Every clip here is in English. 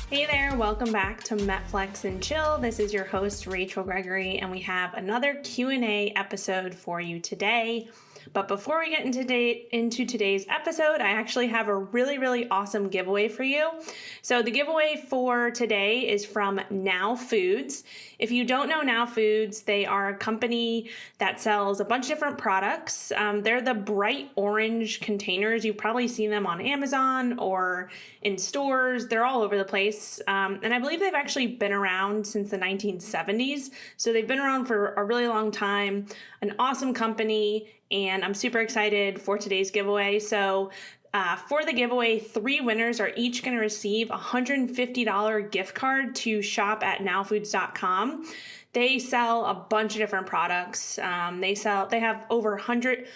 Hey there, welcome back to MetFlex and Chill. This is your host, Rachel Gregory, and we have another Q&A episode for you today. But before we get into today's episode, I actually have a really awesome giveaway for you. So the giveaway for today is from Now Foods. If you don't know Now Foods, they are a company that sells a bunch of different products. They're the bright orange containers. You've probably seen them on Amazon or in stores. They're all over the place. And I believe they've actually been around since the 1970s. So they've been around for a really long time, an awesome company, and I'm super excited for today's giveaway. So for the giveaway, 3 winners are each going to receive a $150 gift card to shop at nowfoods.com. They sell a bunch of different products. They have over 100,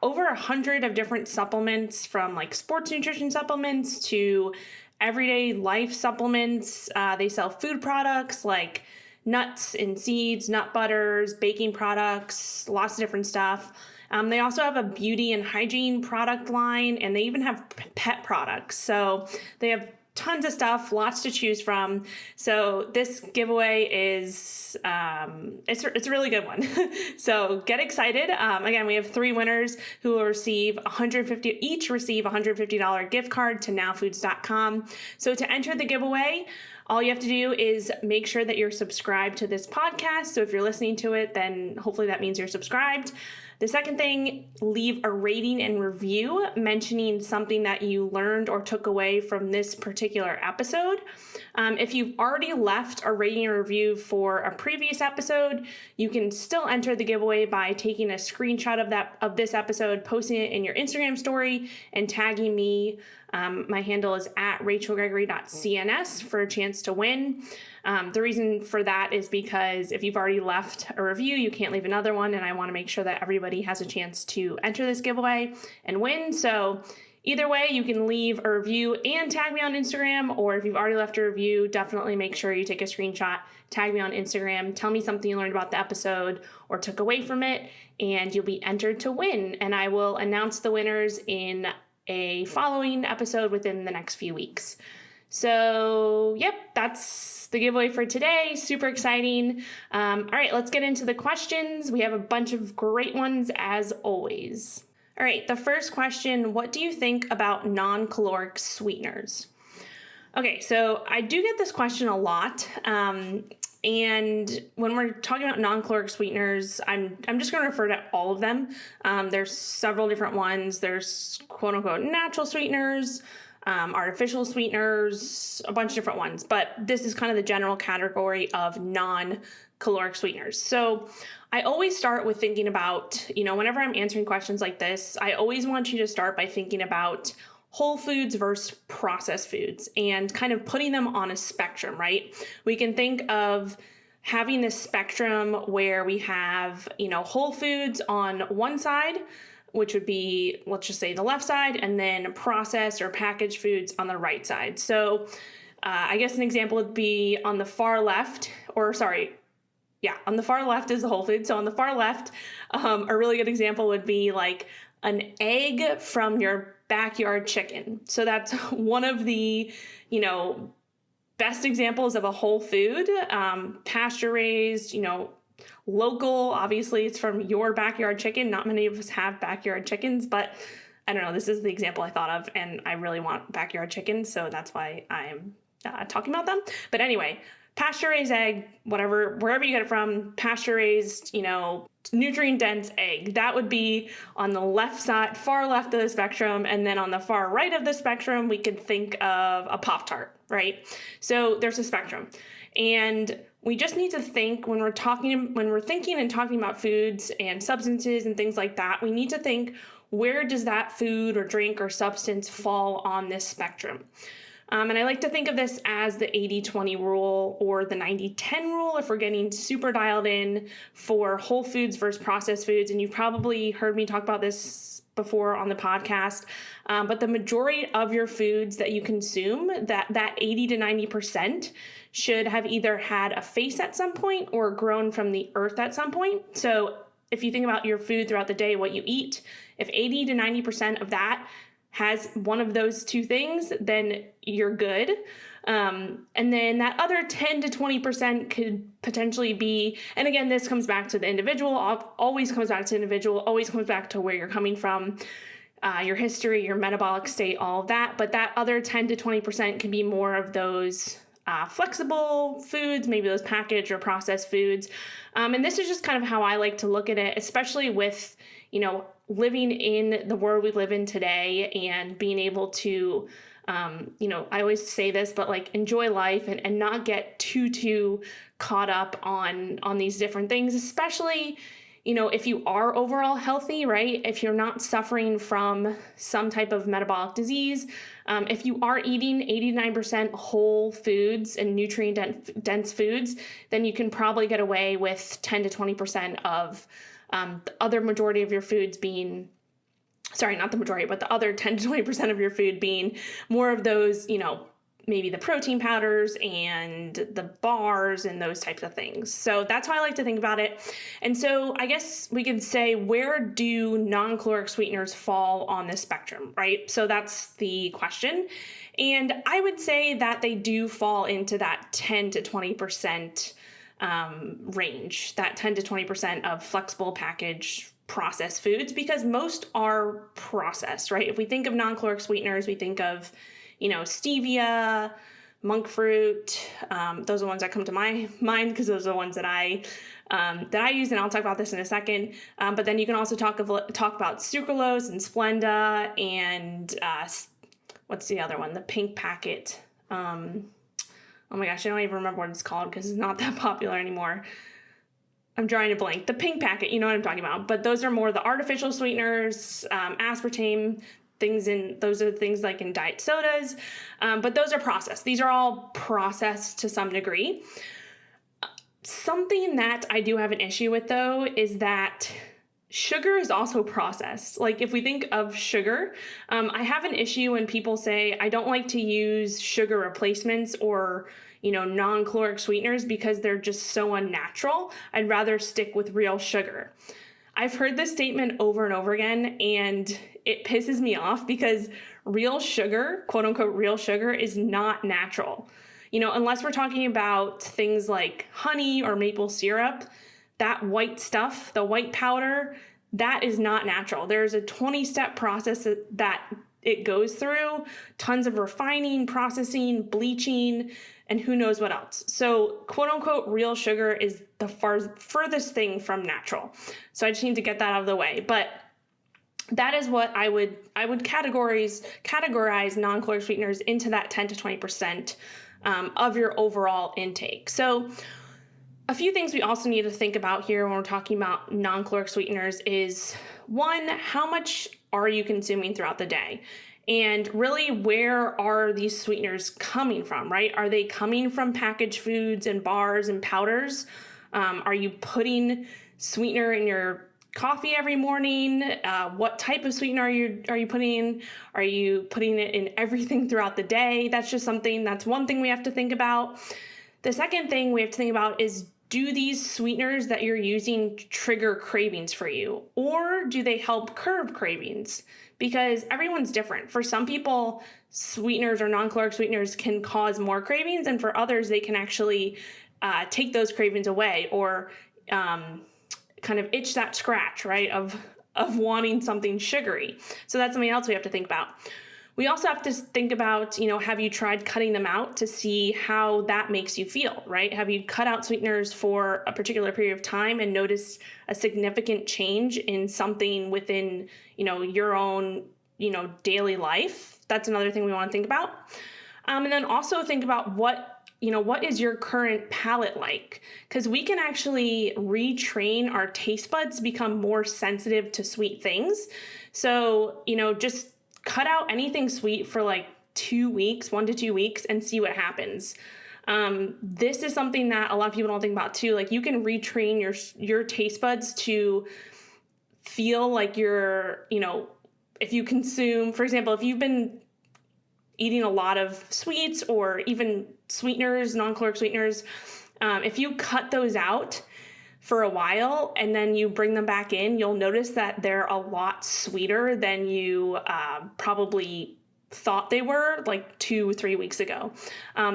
over 100 of different supplements, from like sports nutrition supplements to everyday life supplements. They sell food products like nuts and seeds, nut butters, baking products, lots of different stuff. They also have a beauty and hygiene product line, and they even have pet products. So they have tons of stuff, lots to choose from. So this giveaway is, it's a really good one. So get excited. Again, we have 3 winners who will receive each receive a $150 gift card to nowfoods.com. So to enter the giveaway, all you have to do is make sure that you're subscribed to this podcast. So if you're listening to it, then hopefully that means you're subscribed. The second thing, leave a rating and review mentioning something that you learned or took away from this particular episode. If you've already left a rating and review for a previous episode, you can still enter the giveaway by taking a screenshot of this episode, posting it in your Instagram story, and tagging me. My handle is at rachelgregory.cns for a chance to win. The reason for that is because if you've already left a review, you can't leave another one, and I want to make sure that everybody has a chance to enter this giveaway and win. So either way, you can leave a review and tag me on Instagram, or if you've already left a review, definitely make sure you take a screenshot, tag me on Instagram, tell me something you learned about the episode or took away from it, and you'll be entered to win. And I will announce the winners in a following episode within the next few weeks. So, yep, that's the giveaway for today. Super exciting. All right, let's get into the questions. We have a bunch of great ones as always. All right, the first question, what do you think about non-caloric sweeteners? Okay, so I do get this question a lot. And when we're talking about non-caloric sweeteners, I'm just going to refer to all of them. There's several different ones. There's quote unquote natural sweeteners, artificial sweeteners, a bunch of different ones. But this is kind of the general category of non-caloric sweeteners. So I always start with thinking about, whenever I'm answering questions like this, I always want you to start by thinking about whole foods versus processed foods and kind of putting them on a spectrum, right? We can think of having this spectrum where we have, whole foods on one side, which would be, let's just say the left side, and then processed or packaged foods on the right side. So I guess an example would be on the far left, on the far left is the whole food. So on the far left, a really good example would be like an egg from your backyard chicken. So that's one of the, best examples of a whole food, pasture raised, local. Obviously it's from your backyard chicken. Not many of us have backyard chickens, but I don't know. This is the example I thought of, and I really want backyard chickens. So that's why I'm talking about them. But anyway, pasture raised egg, wherever you get it from, pasture raised, nutrient dense egg. That would be on the left side, far left of the spectrum. And then on the far right of the spectrum, we could think of a Pop-Tart, right? So there's a spectrum. And we just need to think when we're thinking and talking about foods and substances and things like that, we need to think, where does that food or drink or substance fall on this spectrum? And I like to think of this as the 80-20 rule or the 90-10 rule if we're getting super dialed in for whole foods versus processed foods. And you've probably heard me talk about this before on the podcast, but the majority of your foods that you consume, that 80 to 90% should have either had a face at some point or grown from the earth at some point. So if you think about your food throughout the day, what you eat, if 80 to 90% of that has one of those two things, then you're good. And then that other 10 to 20% could potentially be, and again, this comes back to the individual, always comes back to the individual, always comes back to where you're coming from, your history, your metabolic state, all of that. But that other 10 to 20% can be more of those flexible foods, maybe those packaged or processed foods. And this is just kind of how I like to look at it, especially with, living in the world we live in today and being able to, I always say this, but like enjoy life and not get too caught up on these different things, especially, if you are overall healthy, right? If you're not suffering from some type of metabolic disease, if you are eating 89% whole foods and nutrient dense foods, then you can probably get away with 10 to 20% of the other majority of your foods being, sorry, not the majority, but the other 10 to 20% of your food being more of those, maybe the protein powders and the bars and those types of things. So that's how I like to think about it. And so I guess we could say, where do non-caloric sweeteners fall on this spectrum, right? So that's the question. And I would say that they do fall into that 10 to 20% range, that 10 to 20% of flexible packaged processed foods, because most are processed, right? If we think of non-caloric sweeteners, we think of stevia, monk fruit. Those are the ones that come to my mind because those are the ones that I use, and I'll talk about this in a second. But then you can also talk about sucralose and Splenda and what's the other one? The pink packet. Oh my gosh, I don't even remember what it's called because it's not that popular anymore. I'm drawing a blank. The pink packet, you know what I'm talking about. But those are more the artificial sweeteners, aspartame. Those are things like in diet sodas, but those are processed. These are all processed to some degree. Something that I do have an issue with, though, is that sugar is also processed. Like if we think of sugar, I have an issue when people say, I don't like to use sugar replacements or, non-caloric sweeteners because they're just so unnatural. I'd rather stick with real sugar. I've heard this statement over and over again, and it pisses me off because real sugar, quote unquote, real sugar is not natural. Unless we're talking about things like honey or maple syrup, that white stuff, the white powder, that is not natural. There's a 20-step process that it goes through, tons of refining, processing, bleaching, and who knows what else. So quote unquote, real sugar is the furthest thing from natural. So I just need to get that out of the way. But that is what I would categorize non-caloric sweeteners into that 10 to 20% of your overall intake. So a few things we also need to think about here when we're talking about non-caloric sweeteners is, one, how much are you consuming throughout the day? And really, where are these sweeteners coming from, right? Are they coming from packaged foods and bars and powders? Are you putting sweetener in your coffee every morning? What type of sweetener are you putting in? Are you putting it in everything throughout the day? That's one thing we have to think about. The second thing we have to think about is, do these sweeteners that you're using trigger cravings for you, or do they help curb cravings? Because everyone's different. For some people, sweeteners or non-caloric sweeteners can cause more cravings, and for others, they can actually take those cravings away or kind of itch that scratch, right, of wanting something sugary. So that's something else we have to think about. We also have to think about, have you tried cutting them out to see how that makes you feel, right? Have you cut out sweeteners for a particular period of time and noticed a significant change in something within, your own, daily life? That's another thing we want to think about. And then also think about what is your current palate like? Because we can actually retrain our taste buds to become more sensitive to sweet things. So, just cut out anything sweet for like 2 weeks, 1 to 2 weeks, and see what happens. This is something that a lot of people don't think about too. Like, you can retrain your taste buds to feel like you're, if you consume, for example, if you've been eating a lot of sweets or even sweeteners, non-caloric sweeteners, if you cut those out for a while and then you bring them back in, you'll notice that they're a lot sweeter than you probably thought they were like 2-3 weeks ago.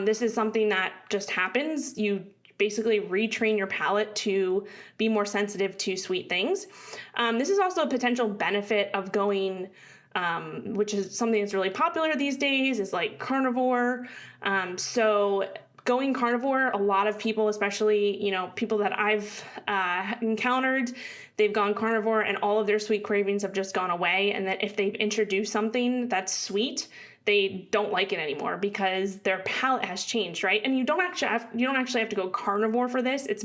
This is something that just happens. You basically retrain your palate to be more sensitive to sweet things. This is also a potential benefit of going, which is something that's really popular these days, is like carnivore. So going carnivore, a lot of people, especially, people that I've encountered, they've gone carnivore and all of their sweet cravings have just gone away. And that if they've introduced something that's sweet, they don't like it anymore because their palate has changed, right? And you don't actually have to go carnivore for this. That's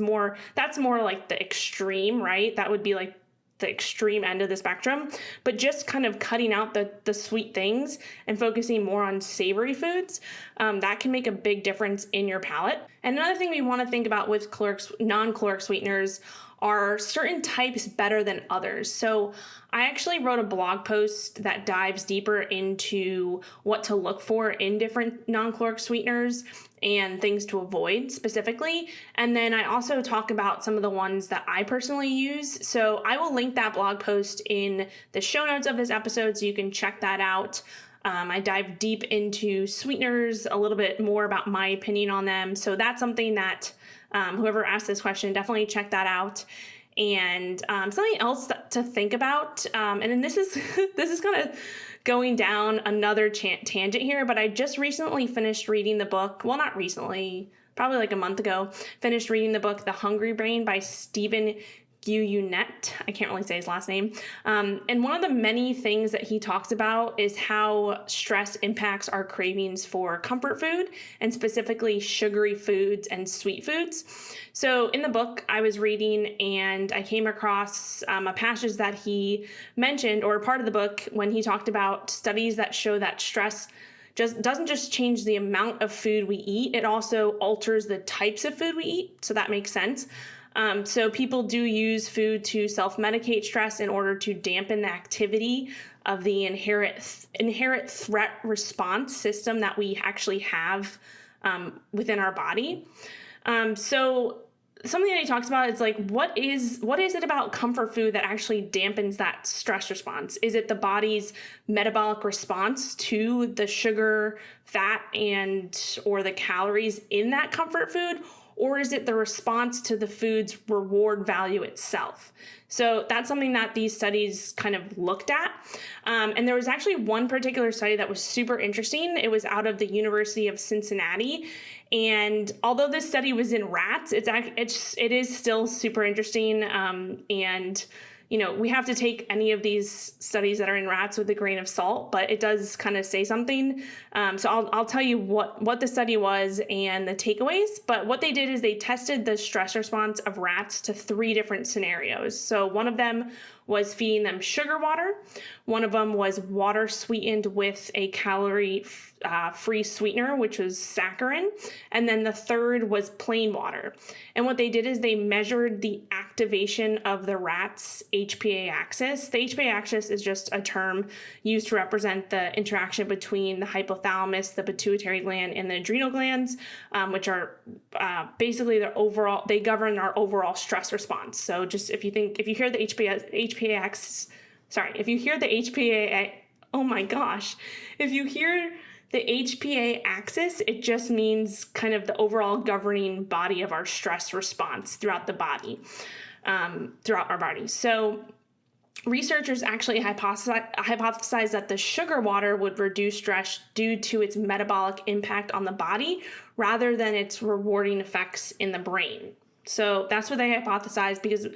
more like the extreme, right? That would be like the extreme end of the spectrum, but just kind of cutting out the sweet things and focusing more on savory foods, that can make a big difference in your palate. And another thing we want to think about with non-caloric sweeteners are certain types better than others. So I actually wrote a blog post that dives deeper into what to look for in different non-caloric sweeteners and things to avoid specifically. And then I also talk about some of the ones that I personally use. So I will link that blog post in the show notes of this episode so you can check that out. I dive deep into sweeteners, a little bit more about my opinion on them. So that's something that whoever asked this question, definitely check that out. And something else to think about, and then this is kind of going down another tangent here, but I just recently finished reading the book. Well, not recently, probably like a month ago, finished reading the book, The Hungry Brain by Stephen Guyenet. I can't really say his last name. And one of the many things that he talks about is how stress impacts our cravings for comfort food and specifically sugary foods and sweet foods. So in the book I was reading and I came across a passage that he mentioned, or part of the book, when he talked about studies that show that stress doesn't just change the amount of food we eat, it also alters the types of food we eat. So that makes sense. So people do use food to self-medicate stress in order to dampen the activity of the inherent threat response system that we actually have within our body. So something that he talks about is like, what is it about comfort food that actually dampens that stress response? Is it the body's metabolic response to the sugar, fat, or the calories in that comfort food? Or is it the response to the food's reward value itself? So that's something that these studies kind of looked at. And there was actually one particular study that was super interesting. It was out of the University of Cincinnati. And although this study was in rats, it is still super interesting. And we have to take any of these studies that are in rats with a grain of salt, but it does kind of say something. So I'll tell you what the study was and the takeaways. But what they did is they tested the stress response of rats to 3 different scenarios. So one of them was feeding them sugar water. One of them was water sweetened with a calorie-free sweetener, which was saccharin. And then the third was plain water. And what they did is they measured the activation of the rat's HPA axis. The HPA axis is just a term used to represent the interaction between the hypothalamus, the pituitary gland, and the adrenal glands, which are basically they govern our overall stress response. So just if you hear the HPA axis, if you hear the HPA, oh my gosh, if you hear the HPA axis, it just means kind of the overall governing body of our stress response throughout the body, throughout our body. So researchers actually hypothesized that the sugar water would reduce stress due to its metabolic impact on the body rather than its rewarding effects in the brain. So that's what they hypothesized, because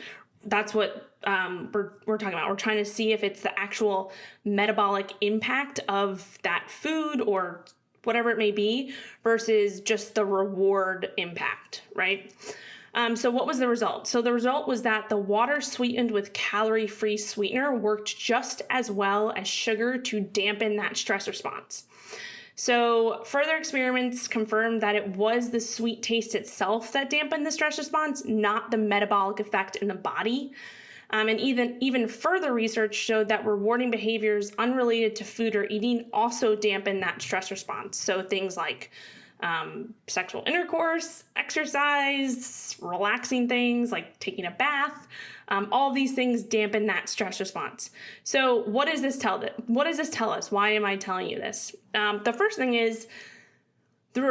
that's what we're talking about. We're trying to see if it's the actual metabolic impact of that food or whatever it may be versus just the reward impact, right? So what was the result? So the result was that the water sweetened with calorie-free sweetener worked just as well as sugar to dampen that stress response. So further experiments confirmed that it was the sweet taste itself that dampened the stress response, not the metabolic effect in the body. And even further research showed that rewarding behaviors unrelated to food or eating also dampen that stress response. So things like sexual intercourse, exercise, relaxing things like taking a bath. All these things dampen that stress response. So what does this tell us? Why am I telling you this? The first thing is the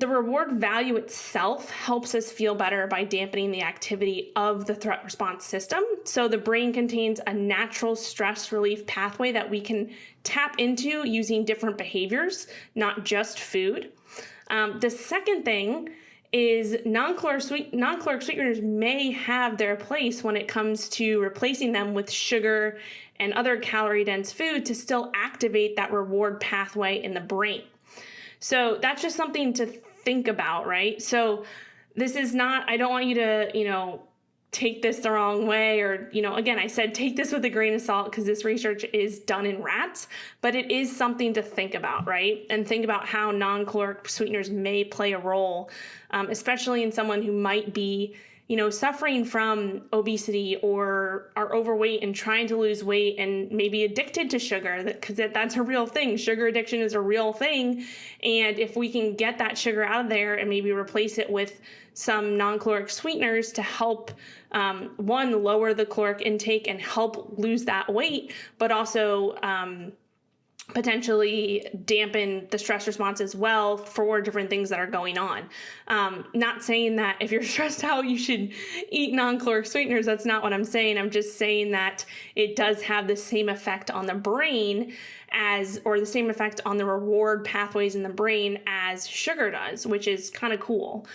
reward value itself helps us feel better by dampening the activity of the threat response system. So the brain contains a natural stress relief pathway that we can tap into using different behaviors, not just food. The second thing is non-caloric sweeteners may have their place when it comes to replacing them with sugar and other calorie-dense food to still activate that reward pathway in the brain. So that's just something to think about, right? So this is not, I don't want you to, take this the wrong way or, again, I said take this with a grain of salt because this research is done in rats, but it is something to think about, right? And think about how non-caloric sweeteners may play a role, especially in someone who might be suffering from obesity or are overweight and trying to lose weight and maybe addicted to sugar, because that's a real thing. Sugar addiction is a real thing. And if we can get that sugar out of there and maybe replace it with some non-caloric sweeteners to help, one, lower the caloric intake and help lose that weight, but also potentially dampen the stress response as well for different things that are going on. Not saying that if you're stressed out, you should eat non-caloric sweeteners. That's not what I'm saying. I'm just saying that it does have the same effect on the brain or the same effect on the reward pathways in the brain as sugar does, which is kind of cool.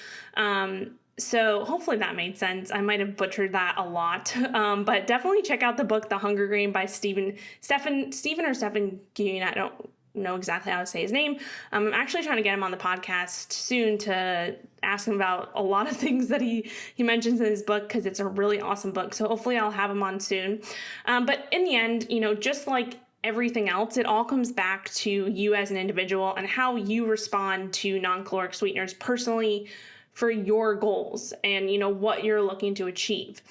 So hopefully that made sense. I might have butchered that a lot, but definitely check out the book, The Hunger Games by Stephen Guyen. I don't know exactly how to say his name. I'm actually trying to get him on the podcast soon to ask him about a lot of things that he mentions in his book, because it's a really awesome book. So hopefully I'll have him on soon. But in the end, just like everything else, it all comes back to you as an individual and how you respond to non-caloric sweeteners personally for your goals and what you're looking to achieve.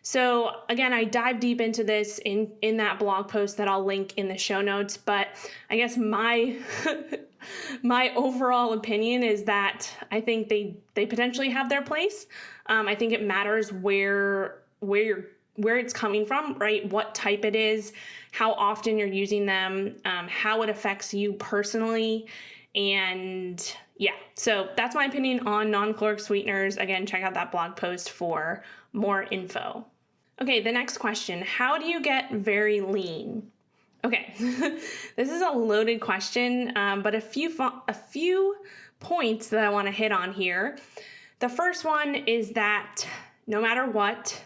So again, I dive deep into this in that blog post that I'll link in the show notes, but I guess my my overall opinion is that I think they potentially have their place. I think it matters where it's coming from, right? What type it is, how often you're using them, how it affects you personally. And yeah, so that's my opinion on non-caloric sweeteners. Again, check out that blog post for more info. Okay, the next question, how do you get very lean? Okay, this is a loaded question, but a few points that I want to hit on here. The first one is that no matter what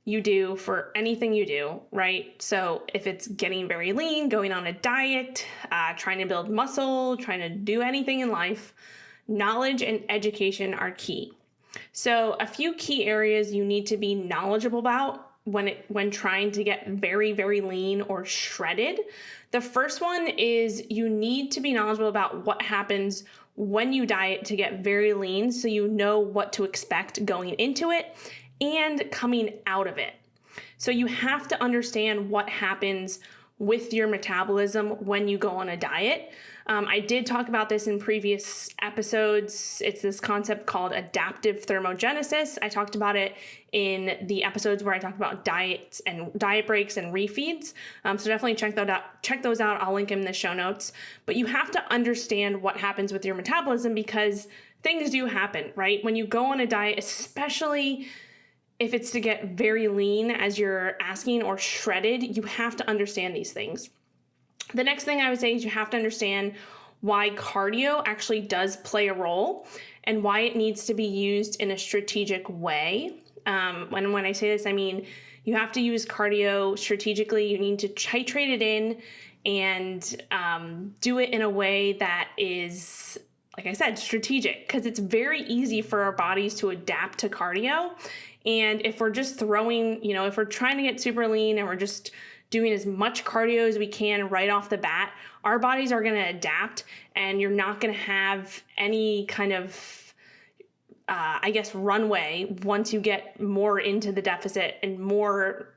you do for anything you do, right? So if it's getting very lean, going on a diet, trying to build muscle, trying to do anything in life, knowledge and education are key. So a few key areas you need to be knowledgeable about when trying to get very, very lean or shredded. The first one is you need to be knowledgeable about what happens when you diet to get very lean, so you know what to expect going into it and coming out of it. So you have to understand what happens with your metabolism when you go on a diet. I did talk about this in previous episodes. It's this concept called adaptive thermogenesis. I talked about it in the episodes where I talked about diets and diet breaks and refeeds. So definitely check those out. I'll link them in the show notes. But you have to understand what happens with your metabolism, because things do happen, right? When you go on a diet, especially if it's to get very lean, as you're asking, or shredded, you have to understand these things. The next thing I would say is you have to understand why cardio actually does play a role and why it needs to be used in a strategic way. When I say this, I mean you have to use cardio strategically. You need to titrate it in and do it in a way that is, like I said, strategic, because it's very easy for our bodies to adapt to cardio. And if we're just if we're trying to get super lean and we're just doing as much cardio as we can right off the bat, our bodies are going to adapt, and you're not going to have any kind of, runway once you get more into the deficit and more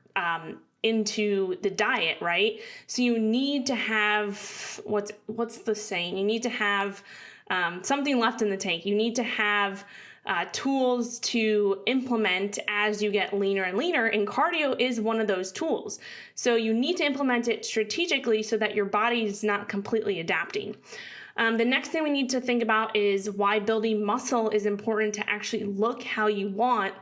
into the diet, right? So you need to have, what's the saying? You need to have something left in the tank. You need to have tools to implement as you get leaner and leaner, and cardio is one of those tools. So you need to implement it strategically so that your body is not completely adapting. The next thing we need to think about is why building muscle is important to actually look how you want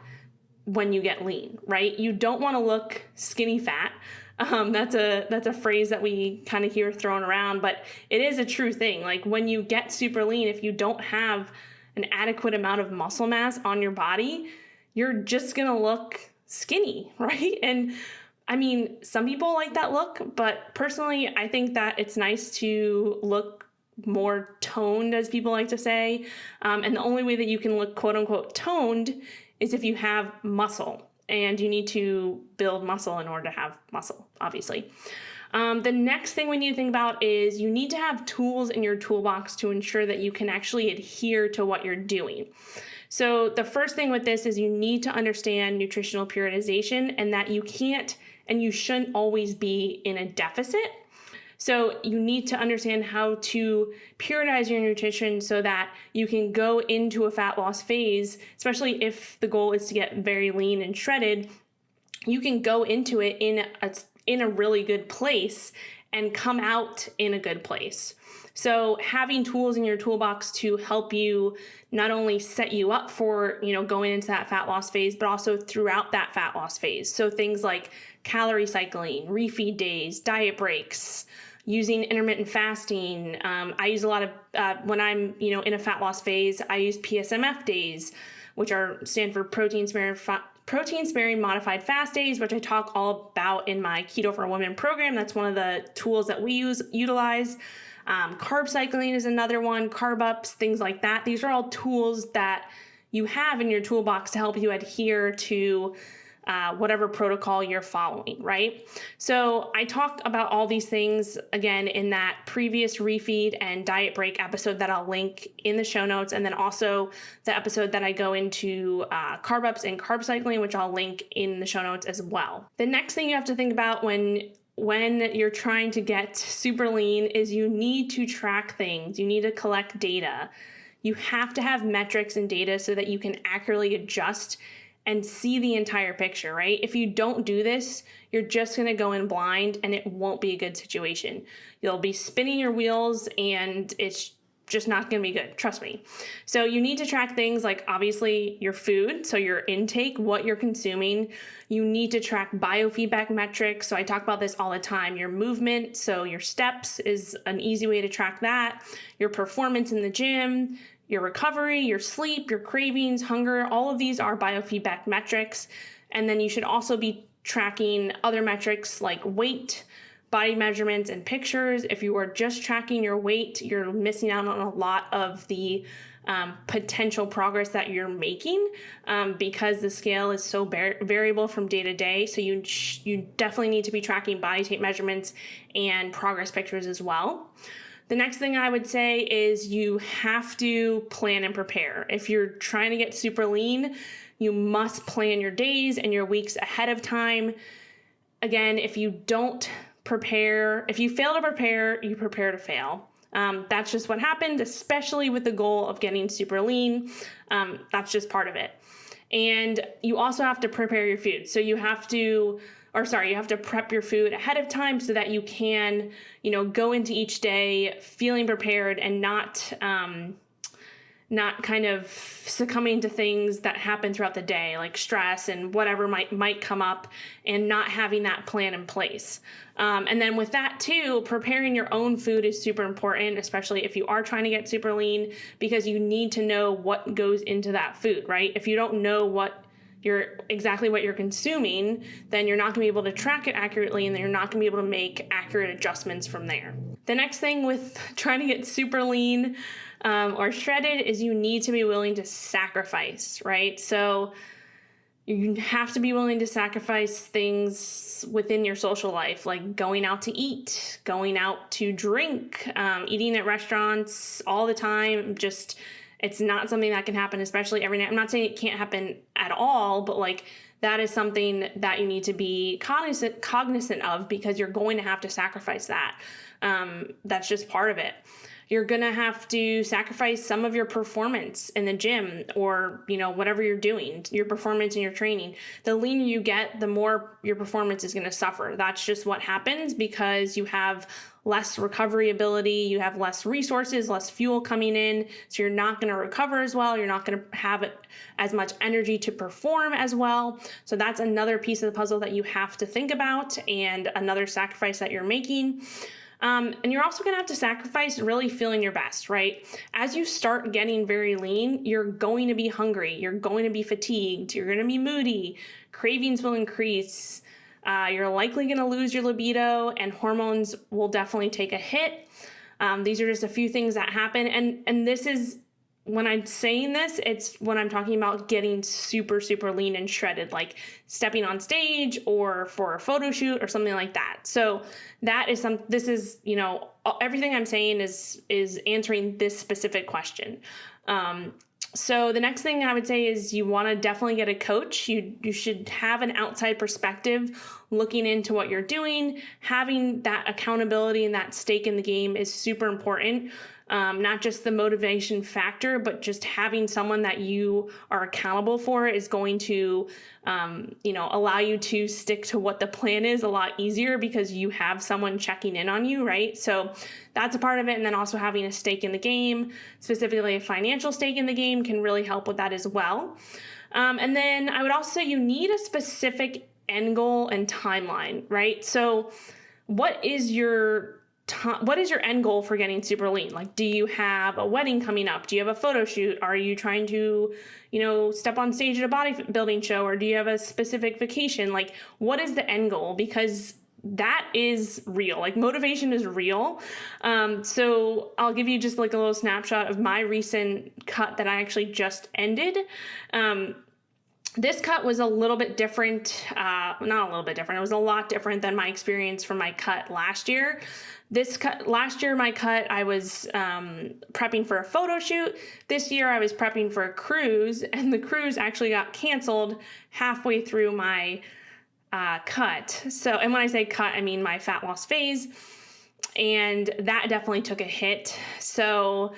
when you get lean, right? You don't want to look skinny fat. That's a phrase that we kind of hear thrown around, but it is a true thing. Like when you get super lean, if you don't have an adequate amount of muscle mass on your body, you're just going to look skinny, right? And I mean, some people like that look, but personally, I think that it's nice to look more toned, as people like to say. And the only way that you can look quote unquote toned is if you have muscle, and you need to build muscle in order to have muscle, obviously. The next thing we need to think about is you need to have tools in your toolbox to ensure that you can actually adhere to what you're doing. So the first thing with this is you need to understand nutritional periodization, and that you can't and you shouldn't always be in a deficit. So you need to understand how to periodize your nutrition so that you can go into a fat loss phase, especially if the goal is to get very lean and shredded. You can go into it in a really good place and come out in a good place. So having tools in your toolbox to help you not only set you up for, going into that fat loss phase, but also throughout that fat loss phase. So things like calorie cycling, refeed days, diet breaks, using intermittent fasting. I use a lot of, when I'm, in a fat loss phase, I use PSMF days, which stand for protein-sparing modified fast days, which I talk all about in my Keto for Women program. That's one of the tools that we utilize. Carb cycling is another one, carb ups, things like that. These are all tools that you have in your toolbox to help you adhere to whatever protocol you're following, right? So I talked about all these things again in that previous refeed and diet break episode that I'll link in the show notes, and then also the episode that I go into carb ups and carb cycling, which I'll link in the show notes as well. The next thing you have to think about when you're trying to get super lean is you need to track things. You need to collect data. You have to have metrics and data so that you can accurately adjust and see the entire picture, right? If you don't do this, you're just gonna go in blind and it won't be a good situation. You'll be spinning your wheels and it's just not gonna be good, trust me. So you need to track things like obviously your food, so your intake, what you're consuming. You need to track biofeedback metrics. So I talk about this all the time. Your movement, so your steps is an easy way to track that. Your performance in the gym, your recovery, your sleep, your cravings, hunger, all of these are biofeedback metrics. And then you should also be tracking other metrics like weight, body measurements, and pictures. If you are just tracking your weight, you're missing out on a lot of the potential progress that you're making because the scale is so variable from day to day. So you definitely need to be tracking body tape measurements and progress pictures as well. The next thing I would say is you have to plan and prepare. If you're trying to get super lean, you must plan your days and your weeks ahead of time. Again, if you don't prepare, if you fail to prepare, you prepare to fail. That's just what happened, especially with the goal of getting super lean. That's just part of it. And you also have to prepare your food. So you have to prep your food ahead of time so that you can, go into each day feeling prepared and not kind of succumbing to things that happen throughout the day, like stress and whatever might come up, and not having that plan in place. And then with that too, preparing your own food is super important, especially if you are trying to get super lean, because you need to know what goes into that food, right? If you don't know exactly what you're consuming, then you're not gonna be able to track it accurately, and then you're not gonna be able to make accurate adjustments from there. The next thing with trying to get super lean or shredded is you need to be willing to sacrifice, right? So you have to be willing to sacrifice things within your social life, like going out to eat, going out to drink, eating at restaurants all the time. It's not something that can happen, especially every night. I'm not saying it can't happen at all, but that is something that you need to be cognizant of, because you're going to have to sacrifice that. That's just part of it. You're going to have to sacrifice some of your performance in the gym or, whatever you're doing, your performance in your training. The leaner you get, the more your performance is going to suffer. That's just what happens because you have less recovery ability, you have less resources, less fuel coming in. So you're not going to recover as well. You're not going to have as much energy to perform as well. So that's another piece of the puzzle that you have to think about and another sacrifice that you're making. And you're also going to have to sacrifice really feeling your best, right? As you start getting very lean, you're going to be hungry. You're going to be fatigued. You're going to be moody. Cravings will increase. You're likely going to lose your libido and hormones will definitely take a hit. These are just a few things that happen. And this is, when I'm saying this, it's when I'm talking about getting super, super lean and shredded, like stepping on stage or for a photo shoot or something like that. So that is everything I'm saying is answering this specific question. So the next thing I would say is you want to definitely get a coach. You should have an outside perspective looking into what you're doing. Having that accountability and that stake in the game is super important. Not just the motivation factor, but just having someone that you are accountable for is going to, allow you to stick to what the plan is a lot easier because you have someone checking in on you, right? So that's a part of it. And then also having a stake in the game, specifically a financial stake in the game, can really help with that as well. And then I would also say you need a specific end goal and timeline, right? So what is your end goal for getting super lean? Like, do you have a wedding coming up? Do you have a photo shoot? Are you trying to, step on stage at a bodybuilding show? Or do you have a specific vacation? Like, what is the end goal? Because that is real. Like, motivation is real. So I'll give you just like a little snapshot of my recent cut that I actually just ended. This cut was a little bit different, not a little bit different. It was a lot different than my experience from my cut last year. Last year, my cut, I was prepping for a photo shoot. This year, I was prepping for a cruise, and the cruise actually got canceled halfway through my cut. So, and when I say cut, I mean my fat loss phase, and that definitely took a hit. So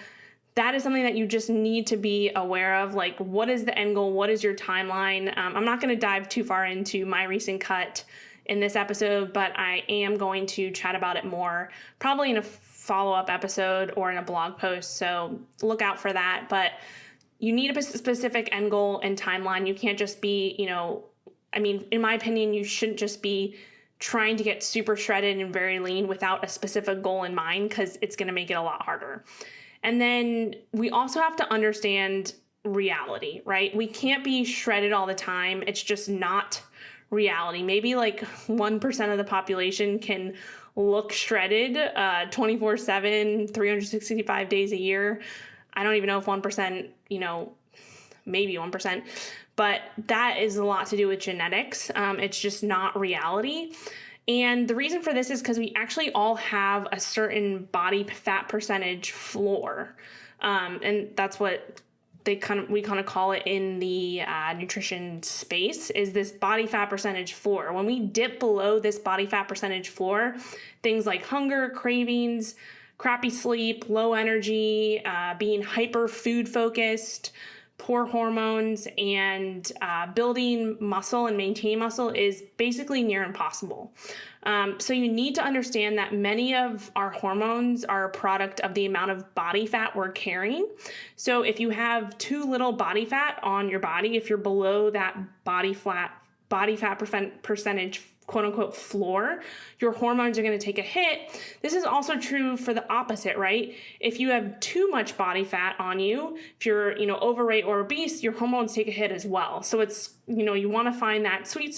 that is something that you just need to be aware of. Like, what is the end goal? What is your timeline? I'm not going to dive too far into my recent cut in this episode, but I am going to chat about it more, probably in a follow-up episode or in a blog post. So look out for that. But you need a specific end goal and timeline. You can't just be, in my opinion, you shouldn't just be trying to get super shredded and very lean without a specific goal in mind, because it's going to make it a lot harder. And then we also have to understand reality, right? We can't be shredded all the time. It's just not reality. Maybe like 1% of the population can look shredded 24/7, 365 days a year. I don't even know if 1%, maybe 1%, but that is a lot to do with genetics. It's just not reality. And the reason for this is because we actually all have a certain body fat percentage floor. And that's what we kind of call it in the nutrition space, is this body fat percentage floor. When we dip below this body fat percentage floor, things like hunger, cravings, crappy sleep, low energy, being hyper food focused, poor hormones, and building muscle and maintain muscle is basically near impossible. So you need to understand that many of our hormones are a product of the amount of body fat we're carrying. So if you have too little body fat on your body, if you're below that body fat percentage quote unquote floor, your hormones are going to take a hit. This is also true for the opposite, right? If you have too much body fat on you, if you're, overweight or obese, your hormones take a hit as well. So it's, you want to find that sweet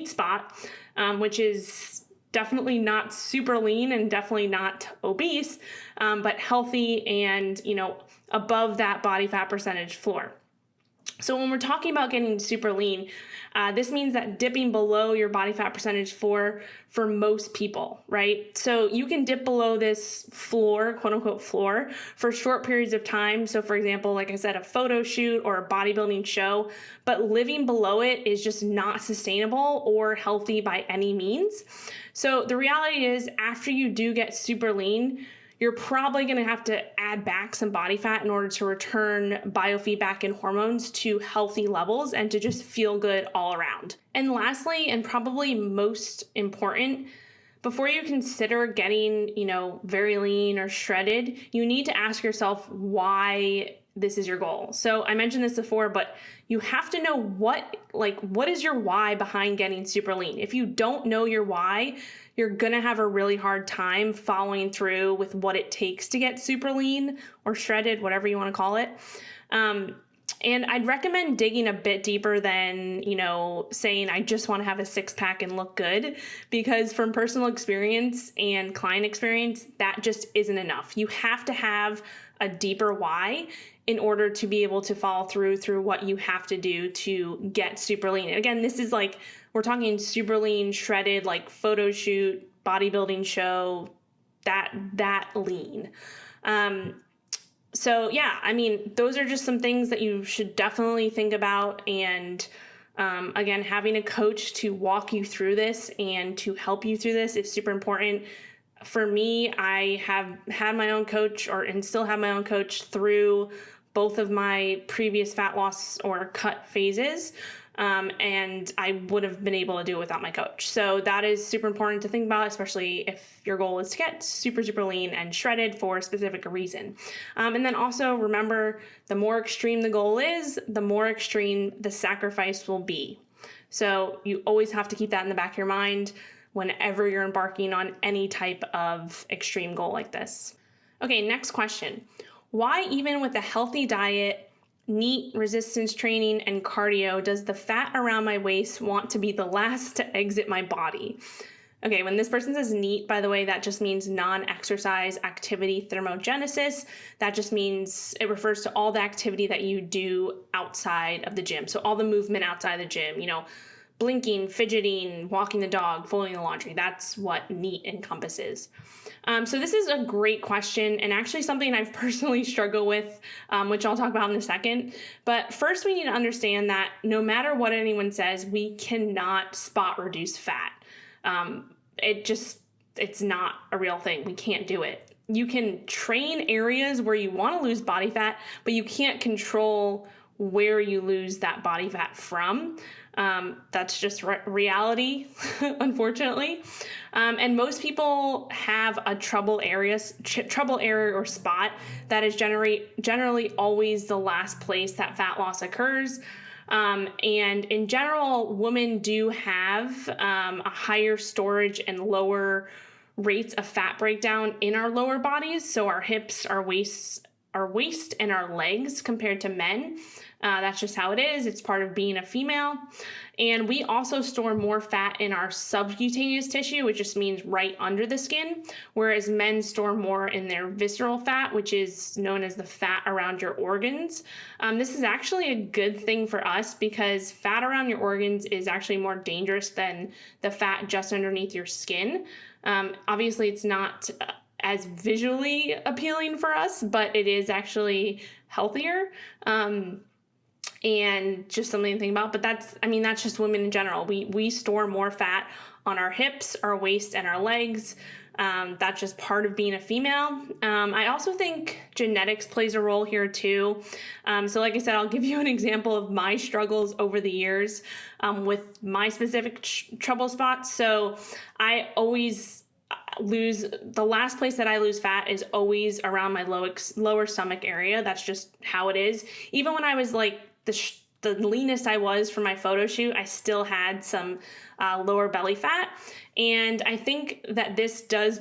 spot, which is definitely not super lean and definitely not obese, but healthy and, above that body fat percentage floor. So when we're talking about getting super lean, this means that dipping below your body fat percentage floor for most people, right? So you can dip below this floor, quote unquote floor, for short periods of time. So for example, like I said, a photo shoot or a bodybuilding show, but living below it is just not sustainable or healthy by any means. So the reality is, after you do get super lean, you're probably going to have to add back some body fat in order to return biofeedback and hormones to healthy levels and to just feel good all around. And lastly, and probably most important, before you consider getting, very lean or shredded, you need to ask yourself why this is your goal. So I mentioned this before, but you have to know what is your why behind getting super lean. If you don't know your why, you're gonna have a really hard time following through with what it takes to get super lean or shredded, whatever you want to call it. And I'd recommend digging a bit deeper than, saying I just want to have a six-pack and look good, because from personal experience and client experience, that just isn't enough. You have to have a deeper why in order to be able to follow through what you have to do to get super lean. And again, this is we're talking super lean, shredded, like photo shoot, bodybuilding show, that lean. So yeah, those are just some things that you should definitely think about. And again, having a coach to walk you through this and to help you through this is super important. For me, I have had my own coach and still have my own coach through both of my previous fat loss or cut phases. And I would have been able to do it without my coach. So that is super important to think about, especially if your goal is to get super, super lean and shredded for a specific reason. And then also remember, the more extreme the goal is, the more extreme the sacrifice will be. So you always have to keep that in the back of your mind whenever you're embarking on any type of extreme goal like this. Okay, next question. Why, even with a healthy diet, NEAT, resistance training, and cardio, does the fat around my waist want to be the last to exit my body? Okay, when this person says NEAT, by the way, that just means non-exercise activity thermogenesis. That just means it refers to all the activity that you do outside of the gym. So all the movement outside the gym, blinking, fidgeting, walking the dog, folding the laundry. That's what NEAT encompasses. So this is a great question, and actually something I've personally struggled with, which I'll talk about in a second. But first, we need to understand that no matter what anyone says, we cannot spot reduce fat. It's not a real thing. We can't do it. You can train areas where you want to lose body fat, but you can't control where you lose that body fat from. That's just reality, unfortunately. And most people have a trouble area or spot that is generally always the last place that fat loss occurs. And in general, women do have a higher storage and lower rates of fat breakdown in our lower bodies. So our hips, our waist, and our legs compared to men. That's just how it is. It's part of being a female. And we also store more fat in our subcutaneous tissue, which just means right under the skin, whereas men store more in their visceral fat, which is known as the fat around your organs. This is actually a good thing for us because fat around your organs is actually more dangerous than the fat just underneath your skin. Obviously, it's not as visually appealing for us, but it is actually healthier. And just something to think about. But that's just women in general. We store more fat on our hips, our waist, and our legs. That's just part of being a female. I also think genetics plays a role here too. So like I said, I'll give you an example of my struggles over the years with my specific trouble spots. So I always the last place that I lose fat is always around my lower stomach area. That's just how it is. Even when I was like the leanest I was for my photo shoot, I still had some lower belly fat. And I think that this does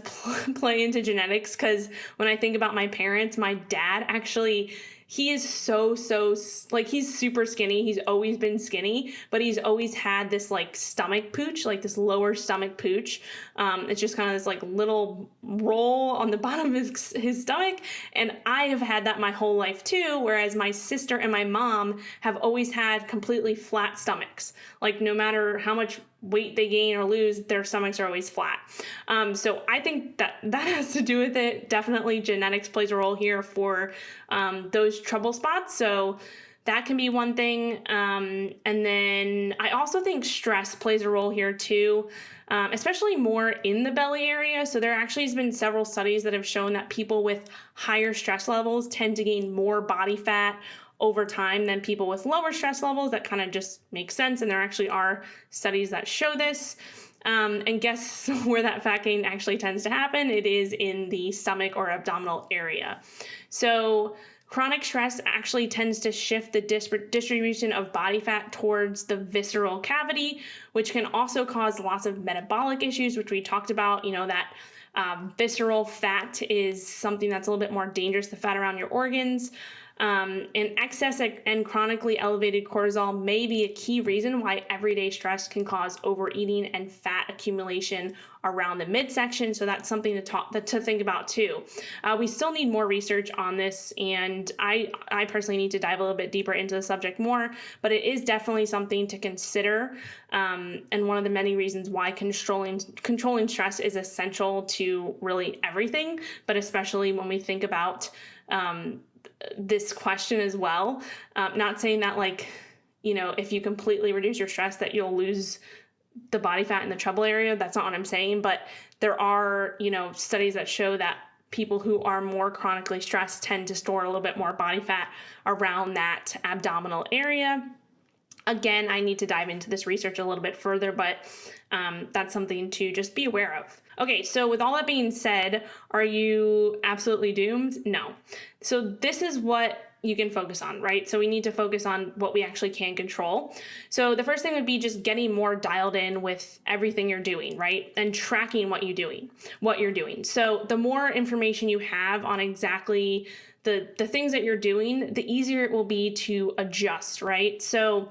play into genetics because when I think about my parents, my dad actually, he is he's super skinny. He's always been skinny, but he's always had this stomach pooch, this lower stomach pooch. It's just kind of this little roll on the bottom of his stomach. And I have had that my whole life too. Whereas my sister and my mom have always had completely flat stomachs. No matter how much weight they gain or lose, their stomachs are always flat. So I think that has to do with it. Definitely genetics plays a role here for those trouble spots. So that can be one thing. And then I also think stress plays a role here too, especially more in the belly area. So there actually has been several studies that have shown that people with higher stress levels tend to gain more body fat over time than people with lower stress levels. That kind of just makes sense. And there actually are studies that show this. And guess where that fat gain actually tends to happen? It is in the stomach or abdominal area. So chronic stress actually tends to shift the distribution of body fat towards the visceral cavity, which can also cause lots of metabolic issues, which we talked about, that visceral fat is something that's a little bit more dangerous, the fat around your organs. And excess and chronically elevated cortisol may be a key reason why everyday stress can cause overeating and fat accumulation around the midsection. So that's something to think about too. We still need more research on this, and I personally need to dive a little bit deeper into the subject more, but it is definitely something to consider. And one of the many reasons why controlling stress is essential to really everything, but especially when we think about this question as well. Not saying that if you completely reduce your stress that you'll lose the body fat in the trouble area. That's not what I'm saying, but there are, studies that show that people who are more chronically stressed tend to store a little bit more body fat around that abdominal area. Again, I need to dive into this research a little bit further, but that's something to just be aware of. Okay, so with all that being said, are you absolutely doomed? No. So this is what you can focus on, right? So we need to focus on what we actually can control. So the first thing would be just getting more dialed in with everything you're doing, right? And tracking what you're doing. So the more information you have on exactly the things that you're doing, the easier it will be to adjust, right? So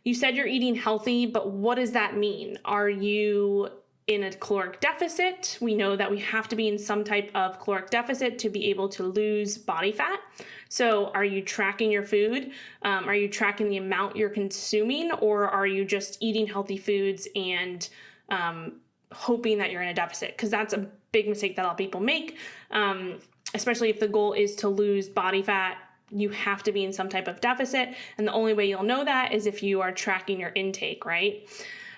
you said you're eating healthy, but what does that mean? Are you in a caloric deficit? We know that we have to be in some type of caloric deficit to be able to lose body fat. So are you tracking your food? Are you tracking the amount you're consuming, or are you just eating healthy foods and hoping that you're in a deficit? Because that's a big mistake that a lot of people make, especially if the goal is to lose body fat. You have to be in some type of deficit, and the only way you'll know that is if you are tracking your intake, right?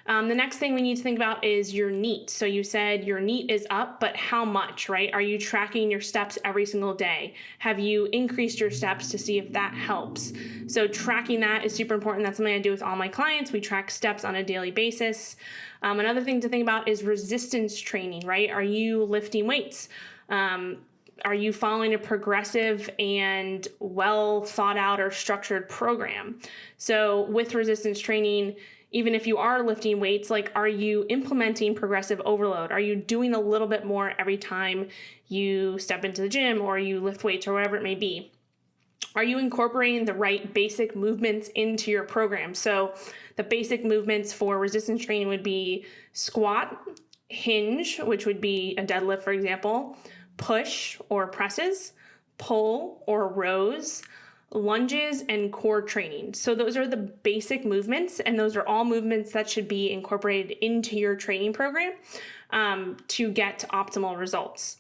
The next thing we need to think about is your NEAT. So you said your NEAT is up, but how much, right? Are you tracking your steps every single day? Have you increased your steps to see if that helps? So tracking that is super important. That's something I do with all my clients. We track steps on a daily basis. Another thing to think about is resistance training, right? Are you lifting weights? Are you following a progressive and well thought out or structured program? So with resistance training, even if you are lifting weights, are you implementing progressive overload? Are you doing a little bit more every time you step into the gym or you lift weights or whatever it may be? Are you incorporating the right basic movements into your program? So the basic movements for resistance training would be squat, hinge, which would be a deadlift, for example, push or presses, pull or rows, lunges, and core training. So those are the basic movements, and those are all movements that should be incorporated into your training program to get optimal results.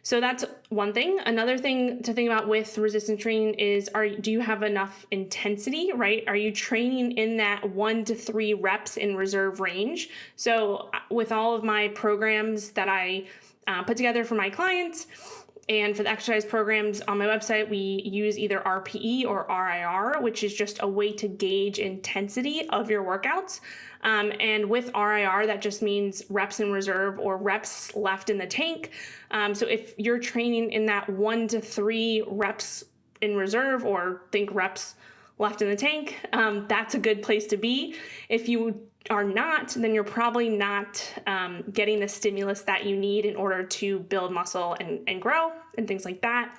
So that's one thing. Another thing to think about with resistance training is, do you have enough intensity, right? Are you training in that 1 to 3 reps in reserve range? So with all of my programs that I put together for my clients, and for the exercise programs on my website, we use either RPE or RIR, which is just a way to gauge intensity of your workouts. And with RIR, that just means reps in reserve or reps left in the tank. So if you're training in that 1 to 3 reps in reserve, or think reps left in the tank, that's a good place to be. If you are not, then you're probably not getting the stimulus that you need in order to build muscle and grow and things like that.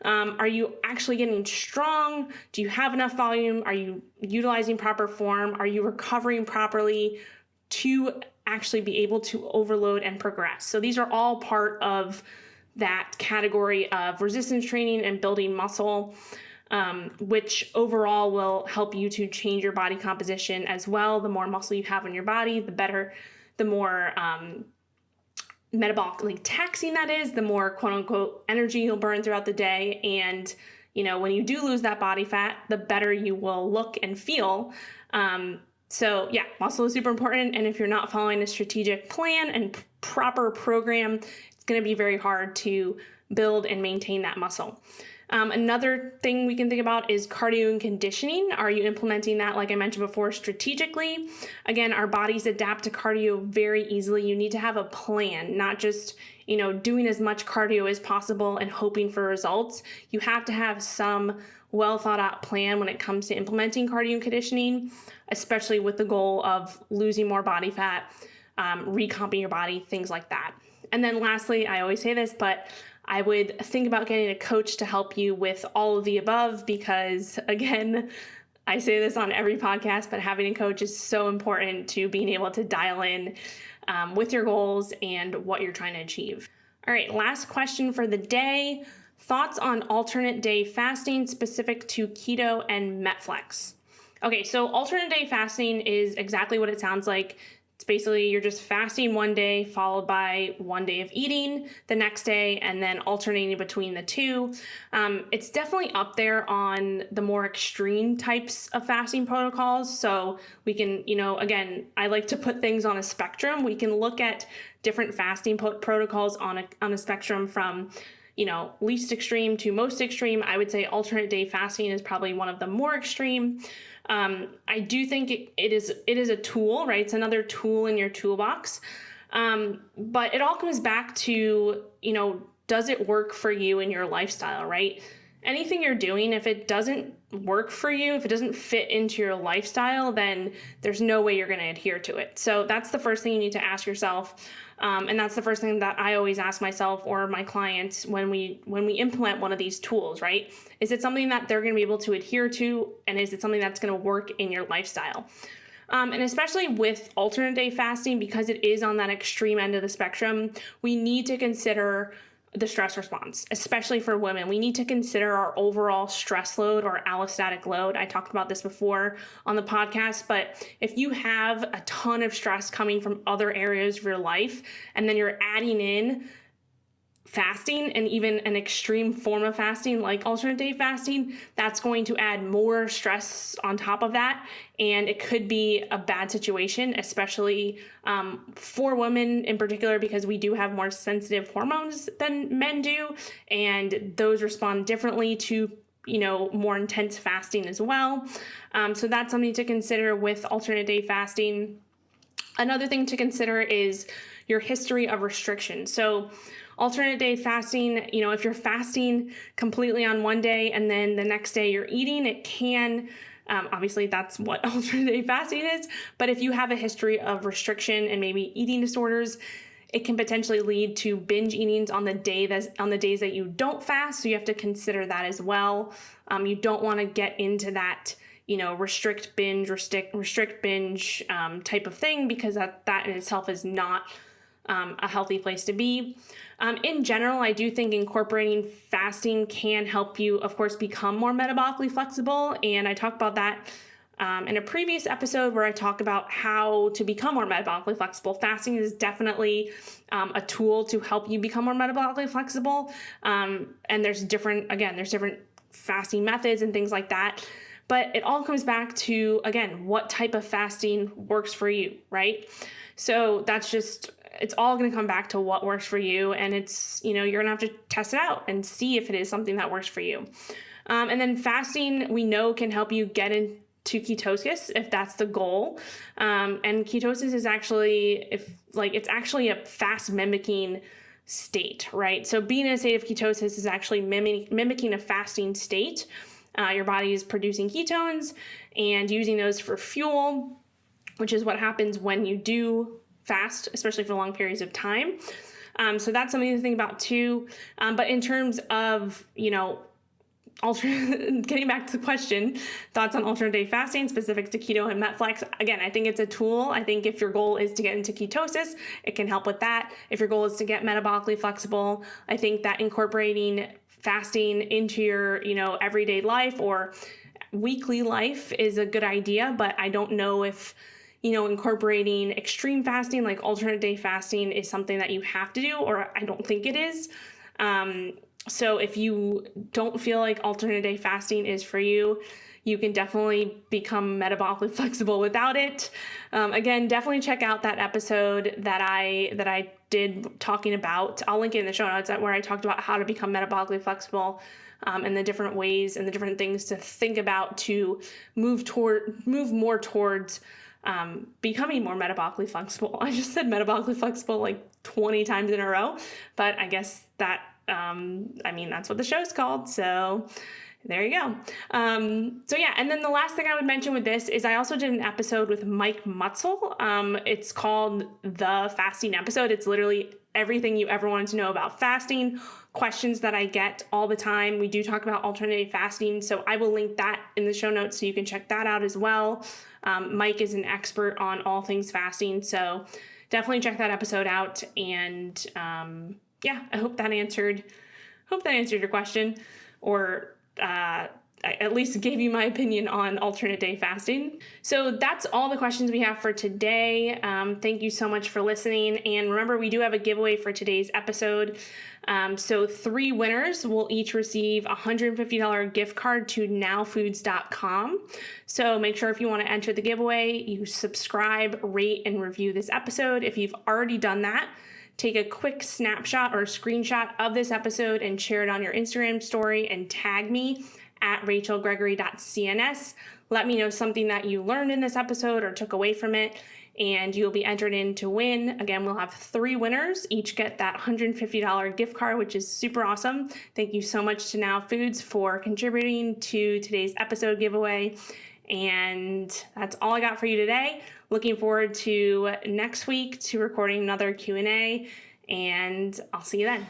Are you actually getting strong? Do you have enough volume? Are you utilizing proper form? Are you recovering properly to actually be able to overload and progress? So these are all part of that category of resistance training and building muscle, which overall will help you to change your body composition as well. The more muscle you have in your body, the better, the more metabolically taxing that is, the more quote unquote energy you'll burn throughout the day, and when you do lose that body fat, the better you will look and feel. So yeah, muscle is super important. And if you're not following a strategic plan and proper program, it's going to be very hard to build and maintain that muscle. Another thing we can think about is cardio and conditioning. Are you implementing that, like I mentioned before, strategically? Again, our bodies adapt to cardio very easily. You need to have a plan, not just, doing as much cardio as possible and hoping for results. You have to have some well thought out plan when it comes to implementing cardio and conditioning, especially with the goal of losing more body fat, recomping your body, things like that. And then lastly, I always say this, but I would think about getting a coach to help you with all of the above, because again, I say this on every podcast, but having a coach is so important to being able to dial in with your goals and what you're trying to achieve. All right, last question for the day. Thoughts on alternate day fasting specific to keto and MetFlex? Okay, so alternate day fasting is exactly what it sounds like. It's basically you're just fasting one day followed by 1 day of eating the next day and then alternating between the two. It's definitely up there on the more extreme types of fasting protocols. So we can, again, I like to put things on a spectrum. We can look at different fasting protocols on a spectrum from least extreme to most extreme. I would say alternate day fasting is probably one of the more extreme. I do think it is a tool, right? It's another tool in your toolbox. But it all comes back to, does it work for you in your lifestyle, right? Anything you're doing, if it doesn't work for you, if it doesn't fit into your lifestyle, then there's no way you're going to adhere to it. So that's the first thing you need to ask yourself. And that's the first thing that I always ask myself or my clients when we implement one of these tools, right? Is it something that they're going to be able to adhere to? And is it something that's going to work in your lifestyle? And especially with alternate day fasting, because it is on that extreme end of the spectrum, we need to consider the stress response, especially for women. We need to consider our overall stress load or allostatic load. I talked about this before on the podcast, but if you have a ton of stress coming from other areas of your life, and then you're adding in fasting and even an extreme form of fasting like alternate day fasting, that's going to add more stress on top of that. And it could be a bad situation, especially for women in particular, because we do have more sensitive hormones than men do. And those respond differently to more intense fasting as well. So that's something to consider with alternate day fasting. Another thing to consider is your history of restriction. So alternate day fasting, if you're fasting completely on one day and then the next day you're eating, it can, obviously that's what alternate day fasting is, but if you have a history of restriction and maybe eating disorders, it can potentially lead to binge eatings on the days that you don't fast. So you have to consider that as well. You don't want to get into that, restrict binge type of thing, because that in itself is not a healthy place to be. In general, I do think incorporating fasting can help you, of course, become more metabolically flexible. And I talked about that in a previous episode where I talk about how to become more metabolically flexible. Fasting is definitely a tool to help you become more metabolically flexible. And there's different fasting methods and things like that. But it all comes back to, again, what type of fasting works for you, right? So it's all going to come back to what works for you. And it's, you're going to have to test it out and see if it is something that works for you. And then fasting, we know, can help you get into ketosis if that's the goal. And ketosis is actually, it's actually a fast mimicking state, right? So being in a state of ketosis is actually mimicking a fasting state. Your body is producing ketones and using those for fuel, which is what happens when you do fast, especially for long periods of time. So that's something to think about too. But in terms of, getting back to the question, thoughts on alternate day fasting specific to keto and MetFlex. Again, I think it's a tool. I think if your goal is to get into ketosis, it can help with that. If your goal is to get metabolically flexible, I think that incorporating fasting into your, everyday life or weekly life is a good idea. But I don't know if incorporating extreme fasting like alternate day fasting is something that you have to do, or I don't think it is. So if you don't feel like alternate day fasting is for you, you can definitely become metabolically flexible without it. Again, definitely check out that episode that I did talking about. I'll link it in the show notes where I talked about how to become metabolically flexible, and the different ways and the different things to think about to move more towards becoming more metabolically flexible. I just said metabolically flexible like 20 times in a row, but I guess that that's what the show's called. So there you go. So yeah, and then the last thing I would mention with this is I also did an episode with Mike Mutzel. It's called The Fasting Episode. It's literally everything you ever wanted to know about fasting, questions that I get all the time. We do talk about alternative fasting, so I will link that in the show notes so you can check that out as well. Mike is an expert on all things fasting, so definitely check that episode out. And yeah, I hope that answered your question, or I at least gave you my opinion on alternate day fasting. So that's all the questions we have for today. Thank you so much for listening. And remember, we do have a giveaway for today's episode. So 3 winners will each receive a $150 gift card to nowfoods.com. So make sure if you want to enter the giveaway, you subscribe, rate, and review this episode. If you've already done that, take a quick snapshot or screenshot of this episode and share it on your Instagram story and tag me at rachelgregory.cns. Let me know something that you learned in this episode or took away from it, and you'll be entered in to win. Again, we'll have 3 winners, each get that $150 gift card, which is super awesome. Thank you so much to Now Foods for contributing to today's episode giveaway. And that's all I got for you today. Looking forward to next week to recording another Q&A, and I'll see you then.